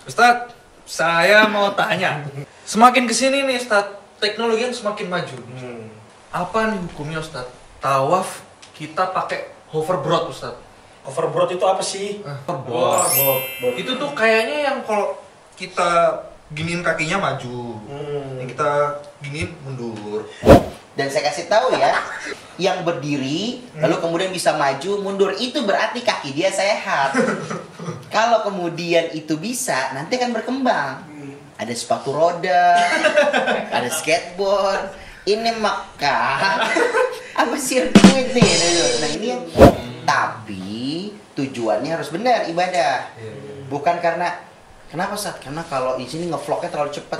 Ustadz, saya mau tanya. Semakin kesini nih Ustadz, teknologi yang semakin maju. Apa nih hukumnya Ustadz? Tawaf kita pakai hoverboard Ustadz. Hoverboard itu apa sih? Hoverboard. Itu tuh kayaknya yang kalau kita giniin kakinya maju, yang kita giniin mundur. Dan saya kasih tahu ya, yang berdiri lalu kemudian bisa maju mundur itu berarti kaki dia sehat. Kalau kemudian itu bisa, nanti akan berkembang. Ada sepatu roda, ada skateboard. Ini Mekah, apa sirkuit nih? Nah ini yang, tapi tujuannya harus benar ibadah, bukan karena kenapa Ustaz? Karena kalau di sini ngevlognya terlalu cepat.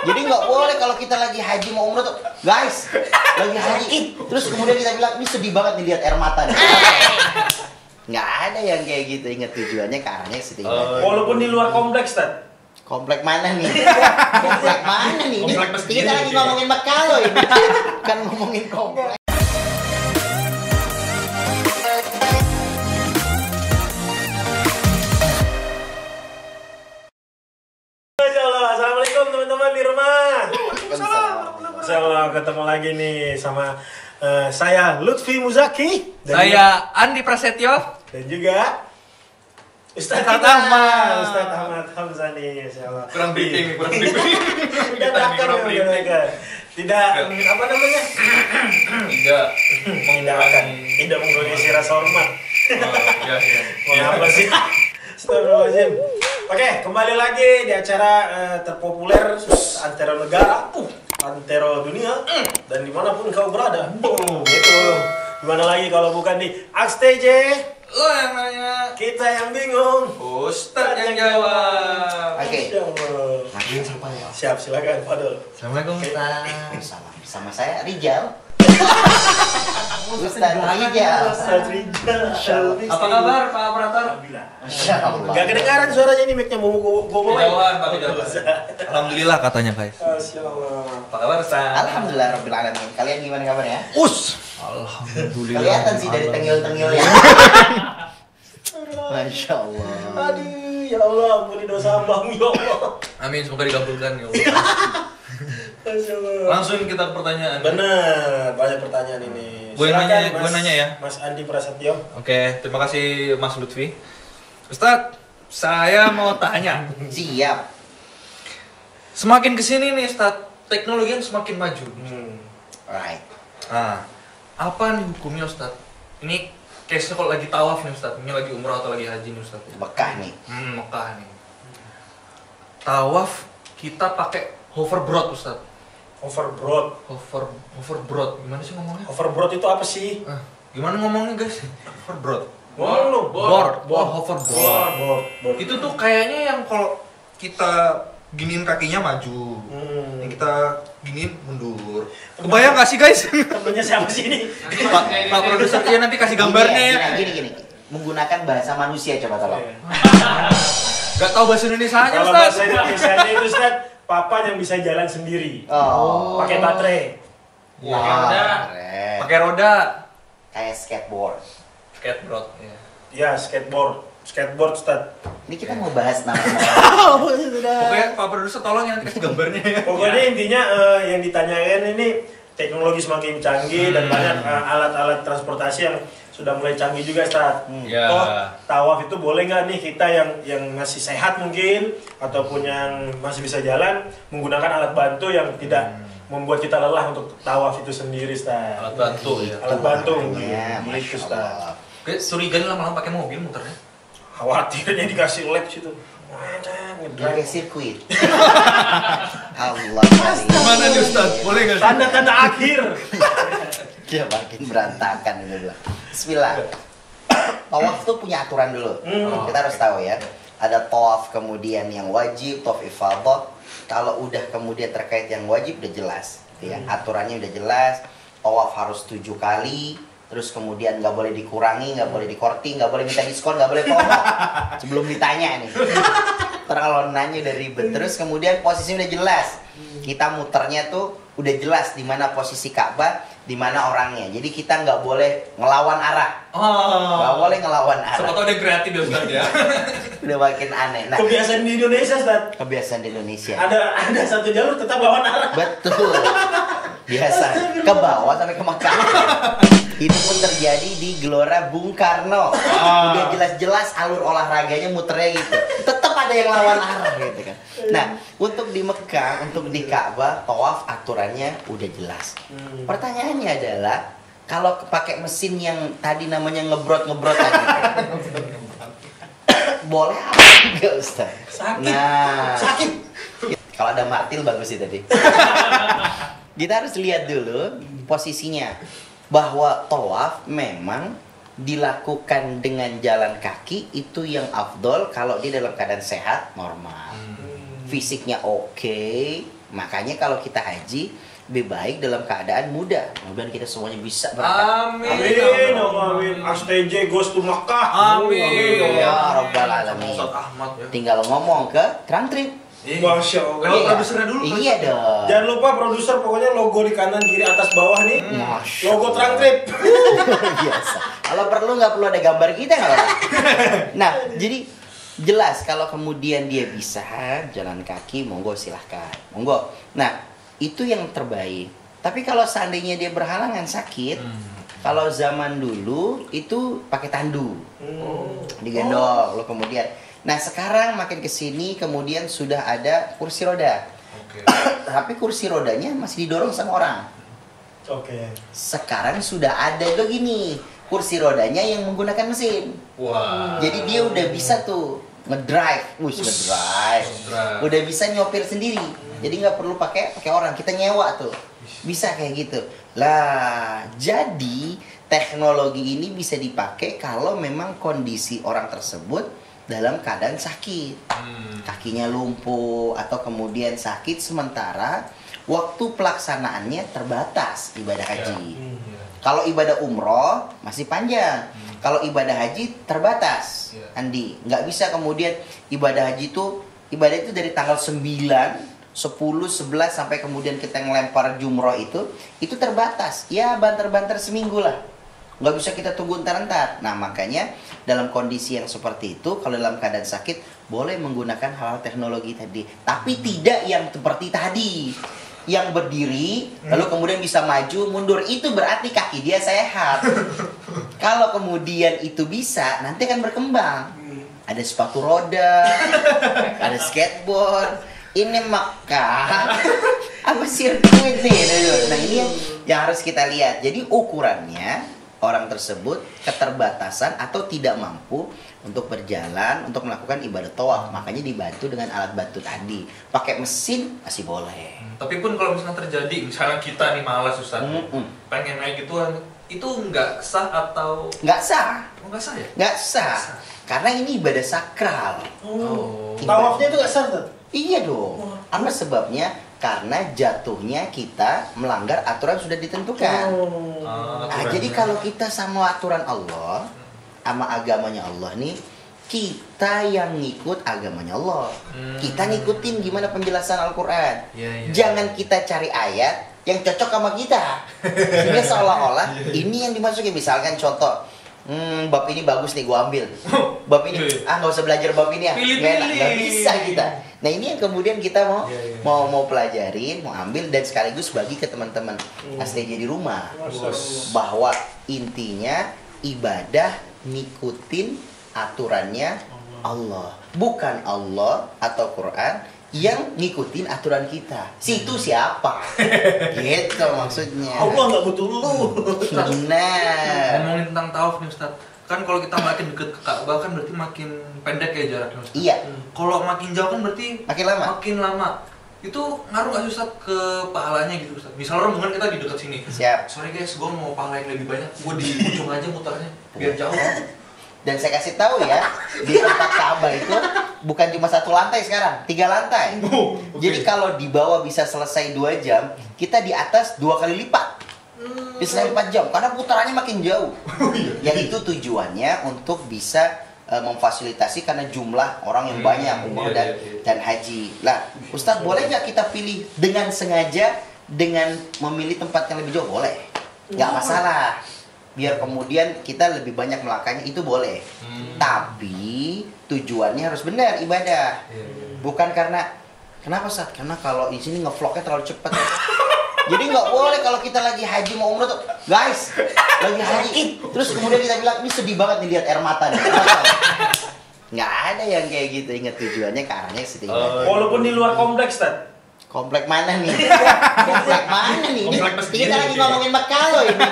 Jadi nggak boleh kalau kita lagi haji mau umroh tuh, guys, lagi haji, terus kemudian kita bilang ini sedih banget nih lihat air mata nih. Nggak ada yang kayak gitu. Ingat tujuannya ke arahnya sedih. Walaupun di luar kompleks, Tad. Komplek mana nih? Komplek mana nih? Komplek Ini masjid kita lagi gitu. ngomongin Mekah loh ini, bukan ngomongin komplek. Assalamualaikum teman-teman di rumah. Waalaikumsalam. Insyaallah ketemu lagi nih sama saya Lutfi Muzaki Saya Andi Prasetyo. dan juga Ustadz Ustadz kita, Ahmad. Ustadz Ahmad Hamzah nih, insyaallah. Kurang briefing nih, kurang briefing. Dadakan Kurang briefing. Tidak apa namanya? Tidak Tidak mengurangi rasa hormat. Iya. Mau apa sih? Astagfirullahaladzim. Oke, kembali lagi di acara terpopuler antara negara, antara dunia, dan dimanapun kau berada. Gitu. Gimana lagi kalau bukan di AXTJ? Lo yang nanya, Kita yang bingung. Ustadz yang jawab. Oke. Siap, silakan Fadil. Assalamualaikum Ustadz. Salam. Sama saya Rijal. Ustadz Rijal. Ustadz Rijal. Apa kabar Pak Operator? Masya Allah. Gak kedengaran suaranya ini, mic-nya mau gue bawain. Jauhan Pak, jauhan. Alhamdulillah katanya guys. Masya Allah. Apa kabar Ustadz? Alhamdulillah Rabbil Alamin. Kalian gimana kabarnya? Alhamdulillah. Kelihatan sih dari tengil-tengilnya. Masya Allah. Aduh, ya Allah, ampuni dosa hambamu ya Allah. Amin, semoga dikabulkan ya Allah. Masya Allah. Langsung kita ke pertanyaan. Benar, banyak pertanyaan ini. Gue Silakan, nanya ya. Mas Andi Prasetyo. Oke, terima kasih Mas Lutfi. Ustadz, saya mau tanya. Siap. Semakin kesini nih Ustadz, teknologi yang semakin maju. Right. Nah, apa nih hukumnya Ustadz? Ini case-nya kalau lagi tawaf nih Ustadz, ini lagi umrah atau lagi haji nih Ustadz. Mekah nih. Mekah nih. Tawaf kita pakai hoverboard Ustadz. Hoverboard. Hoverboard. Gimana sih ngomongnya? Hoverboard itu apa sih? Gimana ngomongnya guys? Hoverboard. Ngomong lu. Board. Oh, hoverboard. Board. Itu tuh kayaknya yang kalau kita giniin kakinya maju, yang kita giniin mundur. Kebayang gak sih guys? Temennya siapa sih ini? Pak produser ya nanti kasih gambarnya ya. Gini. Menggunakan bahasa manusia coba tolong. Gak tahu bahasa Indonesianya Kalau Ustaz. bahasa Indonesianya itu Ustaz, papan yang bisa jalan sendiri. Oh. Pakai baterai. Ya, Keren. pakai roda. Kayak skateboard. Skateboard. Ya. Ya, skateboard Ustaz. Ini kita mau bahas nama. Pokoknya Pak produser tolong ya nanti kasih gambarnya ya. Pokoknya intinya yang ditanyain ini teknologi semakin canggih dan banyak alat-alat transportasi yang sudah mulai canggih juga Ustaz. Ya. Oh, tawaf itu boleh nggak nih kita yang masih sehat mungkin ataupun yang masih bisa jalan menggunakan alat bantu yang tidak membuat kita lelah untuk tawaf itu sendiri Ustaz. Alat bantu ya. Alat bantu Ya, gitu Masya Ustaz. Allah. Kayak curiga nih lama-lama pakai mobil muternya. Khawatirnya dikasih lab situ. Pakai sirkuit. Allah. Gimana nih Ustaz? Boleh nggak sih? Tanda-tanda akhir. Dia makin berantakan udah bilang. Bismillah. Tawaf tuh punya aturan dulu. Kita harus tahu ya. Ada tawaf kemudian yang wajib, tawaf ifadah. Kalau udah kemudian terkait yang wajib udah jelas, gitu ya. Aturannya udah jelas. Tawaf harus 7 kali. Terus kemudian nggak boleh dikurangi, nggak boleh dikorting, nggak boleh minta diskon, nggak boleh promo. Sebelum ditanya nih. kalau nanya udah ribet. Terus kemudian posisinya udah jelas. Kita muternya tuh udah jelas di mana posisi Ka'bah, di mana orangnya. Jadi kita nggak boleh ngelawan arah. Nggak boleh ngelawan arah. Siapa tahu dia kreatif ya Ustaz ya. Udah makin aneh. Nah, Kebiasaan di Indonesia, Ustaz. kebiasaan di Indonesia. Ada satu jalur tetap lawan arah. Betul. Biasa ke bawah sampai ke Mekah. Itu pun terjadi di Gelora Bung Karno. Udah jelas-jelas alur olahraganya muternya gitu. Tetap ada yang lawan arah gitu kan. Nah, untuk di Mekah, untuk di Ka'bah, tawaf aturannya udah jelas. Pertanyaannya adalah kalau pakai mesin yang tadi namanya ngebrot tadi. Boleh apa enggak, Ustaz? Sakit. Nah, Sakit. kalau ada martil bagus sih tadi. Kita harus lihat dulu posisinya bahwa tawaf memang dilakukan dengan jalan kaki itu yang afdol kalau dia dalam keadaan sehat normal. Fisiknya oke. Makanya kalau kita haji lebih baik dalam keadaan muda. Mudah-mudahan kita semuanya bisa berangkat. Amin. Amin. STJ goes to Makkah. Amin. Ya Rabbal Alamin. Ustaz Ahmad ya. Tinggal ngomong ke Trunk Trip. Masya Allah. Lewat produsernya dulu. Kan? Iya dong. Jangan lupa produser pokoknya logo di kanan kiri atas bawah nih. Masya Logo Allah. Trunk Trip. Biasa. Kalau perlu nggak perlu ada gambar kita nggak apa-apa. Nah, jadi jelas kalau kemudian dia bisa jalan kaki, monggo silahkan, monggo. Nah, itu yang terbaik. Tapi kalau seandainya dia berhalangan sakit, kalau zaman dulu itu pakai tandu, digendong, lo kemudian. Nah, sekarang makin kesini kemudian sudah ada kursi roda. Oke. Tapi kursi rodanya masih didorong sama orang. Oke. Sekarang sudah ada begini, kursi rodanya yang menggunakan mesin. Wah. Jadi dia udah bisa tuh ngedrive, ngedrive. Udah bisa nyopir sendiri. Jadi nggak perlu pakai orang, kita nyewa tuh. Bisa kayak gitu. Lah, jadi teknologi ini bisa dipakai kalau memang kondisi orang tersebut dalam keadaan sakit. Kakinya lumpuh atau kemudian sakit sementara waktu pelaksanaannya terbatas ibadah haji. Kalau ibadah umroh masih panjang. Kalau ibadah haji terbatas. Andi, nggak bisa kemudian ibadah haji ibadah itu dari tanggal 9, 10, 11 sampai kemudian kita ngelempar jumroh itu terbatas. Ya banter-banter seminggu lah. Nggak bisa kita tunggu entar-entar. Nah makanya dalam kondisi yang seperti itu, kalau dalam keadaan sakit boleh menggunakan hal-hal teknologi tadi. Tapi tidak yang seperti tadi, yang berdiri lalu kemudian bisa maju mundur, itu berarti kaki dia sehat. Kalau kemudian itu bisa, nanti akan berkembang. Ada sepatu roda, ada skateboard. Ini Makkah apa sirkuit nih? Nah ini yang harus kita lihat. Jadi ukurannya orang tersebut keterbatasan atau tidak mampu untuk berjalan, untuk melakukan ibadah tawaf. Makanya dibantu dengan alat bantu tadi. Pakai mesin masih boleh. Tapi pun kalau misalnya terjadi, misalnya kita nih malas Ustaz, pengen naik gituan, itu nggak sah atau Nggak sah. Oh, nggak sah ya? Nggak sah. Karena ini ibadah sakral. Tawafnya itu nggak sah, Ustaz? Iya dong. Apa sebabnya? Karena jatuhnya kita melanggar aturan sudah ditentukan. Nah, jadi kalau kita sama aturan Allah, sama agamanya Allah nih, kita yang ngikut agamanya Allah. Kita ngikutin gimana penjelasan Al-Quran. Jangan kita cari ayat yang cocok sama kita. Sehingga seolah-olah ini yang dimasukin. Misalkan contoh, bab ini bagus nih, gua ambil. Bab ini, nggak usah belajar bab ini ya. Nggak bisa kita. Nah ini yang kemudian kita mau pelajarin, mau ambil dan sekaligus bagi ke teman-teman STJ di rumah. Bahwa intinya ibadah ngikutin aturannya Allah, bukan Allah atau Quran yang ngikutin aturan kita. Situ siapa? Gitu maksudnya. Allah nggak butuh lu. Benar. Ngomongin tentang tawaf nih Ustaz, kan kalau kita makin deket ke Ka'bah kan berarti makin pendek ya jaraknya Ustaz. Iya. Kalau makin jauh kan berarti Makin lama. Makin lama. Itu ngaruh nggak sih Ustaz ke pahalanya gitu Ustaz? Misalnya rombongan kita di dekat sini. Siap. Sorry guys, gue mau pahala yang lebih banyak. Gue di ujung aja muternya biar jauh. Dan saya kasih tahu ya, di tempat Ka'bah itu bukan cuma 1 lantai sekarang, 3 lantai. Jadi kalau di bawah bisa selesai 2 jam, kita di atas 2 kali lipat. Bisa 4 jam, karena putarannya makin jauh. Yang itu tujuannya untuk bisa memfasilitasi karena jumlah orang yang banyak umroh dan haji. Lah, Ustadz boleh nggak kita pilih dengan sengaja dengan memilih tempat yang lebih jauh? Boleh, nggak masalah. Biar kemudian kita lebih banyak melangkahnya itu boleh. Tapi tujuannya harus benar ibadah. Bukan karena kenapa Ustadz? Karena kalau di sini ngevlognya terlalu cepat. Jadi nggak boleh kalau kita lagi haji mau umroh tuh, guys, lagi haji, terus kemudian kita bilang ini sedih banget nih lihat air mata nih. Nggak ada yang kayak gitu. Ingat tujuannya karena sedih banget. Walaupun di luar kompleks, Tad. Komplek mana nih? Komplek mana nih? Ini kita lagi ngomongin Mekah loh ini.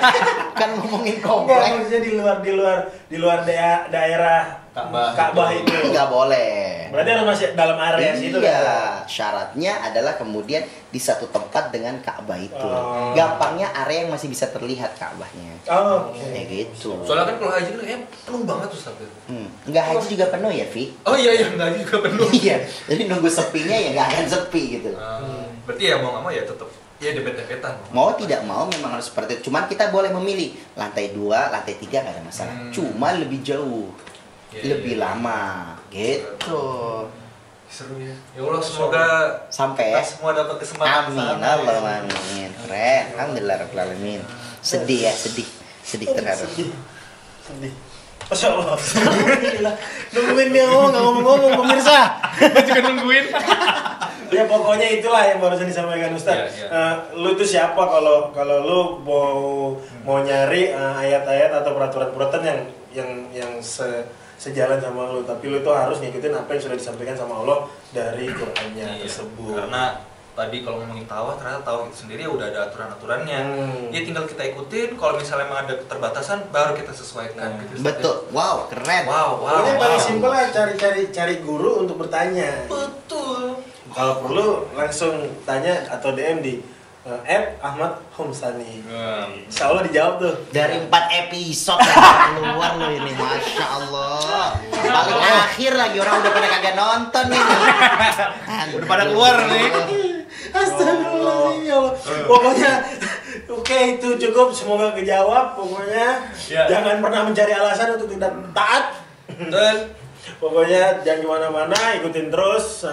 Kan ngomongin komplek. Enggak, maksudnya di luar daerah Ka'bah itu. Nggak boleh. Berarti harus masih dalam area situ kan? Iya, syaratnya adalah kemudian di satu tempat dengan Ka'bah itu. Gampangnya area yang masih bisa terlihat Ka'bahnya. Oh, kayak gitu. Soalnya kan kalau haji kan kayaknya penuh banget tuh Ustaz. Nggak haji juga penuh ya, Vi? Oh iya, nggak haji juga penuh. Iya, jadi nunggu sepinya ya nggak akan sepi gitu. Berarti ya mau nggak mau ya tetap ya dempet-dempetan. Mau tidak mau memang harus seperti itu. Cuman kita boleh memilih lantai 2, lantai 3 nggak ada masalah. Cuma lebih jauh, lebih lama, gitu. Seru ya. Ya Allah semoga sampai kita semua dapat kesempatan. Amin, Allahumma amin. Keren, alhamdulillah rabbil alamin. Sedih ya, sedih terharu. sedih. Masya Allah. Alhamdulillah. Nungguin dia ngomong, nggak ngomong-ngomong pemirsa. Juga nungguin. Ya pokoknya itulah yang barusan disampaikan Ustaz. Lu tuh siapa kalau lu mau nyari ayat-ayat atau peraturan-peraturan yang sejalan sama lu, tapi lu tuh harus ngikutin apa yang sudah disampaikan sama Allah dari Qur'annya tersebut. Karena tadi kalau ngomongin tawaf, ternyata tawaf itu sendiri udah ada aturan-aturannya. Ya tinggal kita ikutin. Kalau misalnya emang ada keterbatasan, baru kita sesuaikan. Gitu. Betul. Wow, keren. Wow. Ini paling simpel lah, cari guru untuk bertanya. Betul. Kalau perlu langsung tanya atau DM di Ahmad Homsani. Insya Allah dijawab tuh. Dari 4 episode yang keluar lo ini, Masya Allah. Paling akhir lagi orang udah pada kagak nonton nih. Udah pada keluar nih. Astagfirullahaladzim ya Allah. Pokoknya oke, itu cukup, semoga kejawab. Pokoknya jangan pernah mencari alasan untuk tidak taat. Pokoknya jangan kemana-mana, ikutin terus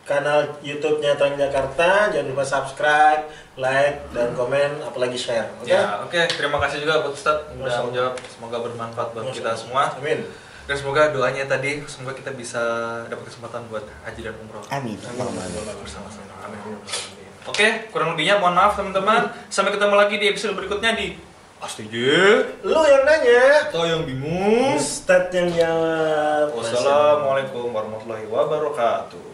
kanal YouTube-nya Transjakarta. Jangan lupa subscribe, like, dan komen, apalagi share. Oke? Terima kasih juga buat Ustadz udah menjawab. Semoga bermanfaat buat kita semua. Amin. Dan semoga doanya tadi, semoga kita bisa dapat kesempatan buat haji dan umroh. Amin. Bersama-sama. Amin. Oke, kurang lebihnya mohon maaf teman-teman. Sampai ketemu lagi di episode berikutnya di Astaga. Lu yang nanya, atau yang bingung. Ustadz yang jawab. Wassalamualaikum warahmatullahi wabarakatuh.